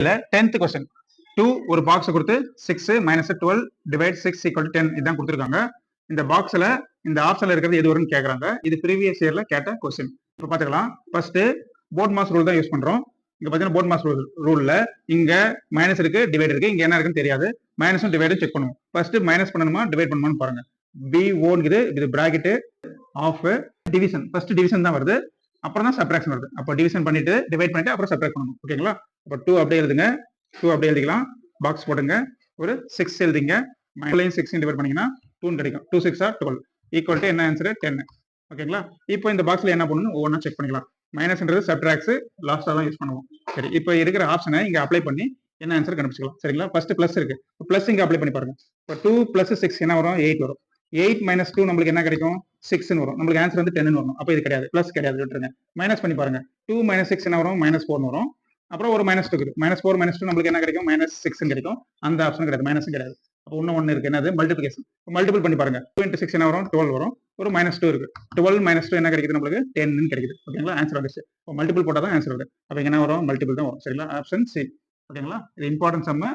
இல்ல 10th question 2 ஒரு box கொடுத்து 6 மைனஸ் 12 டிவைட் 6 ஈக்குவல் 10 இதான் கொடுத்துருக்காங்க. இந்த பாக்ஸ்ல இந்த ஆப்ஷன்ல இருக்கிறது எது வரும்னு கேக்குறாங்க. இது ப்ரீவியஸ் இயர்ல கேட்ட கொஸ்டின். இப்போ பாத்துக்கலாம். ஃபர்ஸ்ட் போர்ட் மாஸ் ரூல் தான் யூஸ் பண்றோம். இங்க பாத்தீங்கன்னா போர்ட் மாஸ் ரூல்ல இங்க மைனஸ் இருக்கு, டிவைட் இருக்கு. இங்க என்ன இருக்குன்னு தெரியாது. மைனஸும் டிவைடும் செக் பண்ணுவோம். ஃபர்ஸ்ட் மைனஸ் பண்ணணுமா டிவைட் பண்ணுமான்னு பாருங்க. B1 இது bracket of division. First division தான் வருது, அப்புறம் தான் சப்ட்ராக்ஷன் வருது. அப்போ டிவிஷன் பண்ணிட்டு டிவைட் பண்ணிட்டு அப்புறம் சப்ட்ராக்ட் பண்ணணும். ஓகேங்களா? அப்போ 2 அப்படியே எழுதுங்க. 2 அப்படியே எழுதிக்கலாம். பாக்ஸ் போடுங்க. ஒரு 6 எழுதிங்க. 6 டிவைட் பண்ணீங்கன்னா 2 கிடைக்கும். 2 6 12 ஈக்குவல் டு என்ன ஆன்சர் 10. ஓகேங்களா? இப்போ இந்த பாக்ஸ்ல என்ன பண்ணணும் ஒவ்வொன்றா செக் பண்ணிக்கலாம். மைனஸ்ன்றது சப்ட்ராக்ட்ஸ் லாஸ்டா தான் யூஸ் பண்ணுவோம். சரி, இப்போ இருக்கிற ஆப்ஷனை இங்க அப்ளை பண்ணி என்ன ஆன்சர் கண்டுபிடிச்சிக்கலாம். சரிங்களா? ஃபர்ஸ்ட் பிளஸ் இருக்கு. பிளஸ் இங்க அப்ளை பண்ணி பாருங்க. இப்போ 2 பிளஸ் 6 என்ன வரும்? 8 வரும். 8 மைனஸ் 2 நம்மளுக்கு என்ன கிடைக்கும்? 6 வரும். நம்மளுக்கு ஆன்சர் வந்து 10 வரும். அப்போ இது கிடையாது, பிளஸ் கிடையாது, விட்டுருங்க. மைனஸ் பண்ணி பாருங்க. 2 மைனஸ் 6 என்ன வரும்? -4 வரும். அப்புறம் ஒரு -2 இருக்குது. -4 -2 நம்மளுக்கு என்ன கிடைக்கும்? -6 கிடைக்கும். அந்த ஆப்ஷன் கிடையாது, மைனஸும் கிடையாது. அப்போ ஒண்ணு இருக்கு, என்னது? மல்டிபிகேஷன். மல்டிபிள் பண்ணி பாருங்க. 2 × 6 என்ன வரும்? 12 வரும். ஒரு -2 இருக்கு. 12 -2 என்ன கிடைக்குது? நம்மளுக்கு 10 கிடைக்குது. ஓகேங்களா? ஆன்சர் வந்துச்சு. இப்போ மல்டிபிள் போட்டா தான் ஆன்சர் வருது. அப்போ என்ன வரும்? மல்டிபிள் தான் வரும். சரிங்களா? Option C. ஓகேங்களா? இது இம்பார்ட்டன்ட் சம்ம.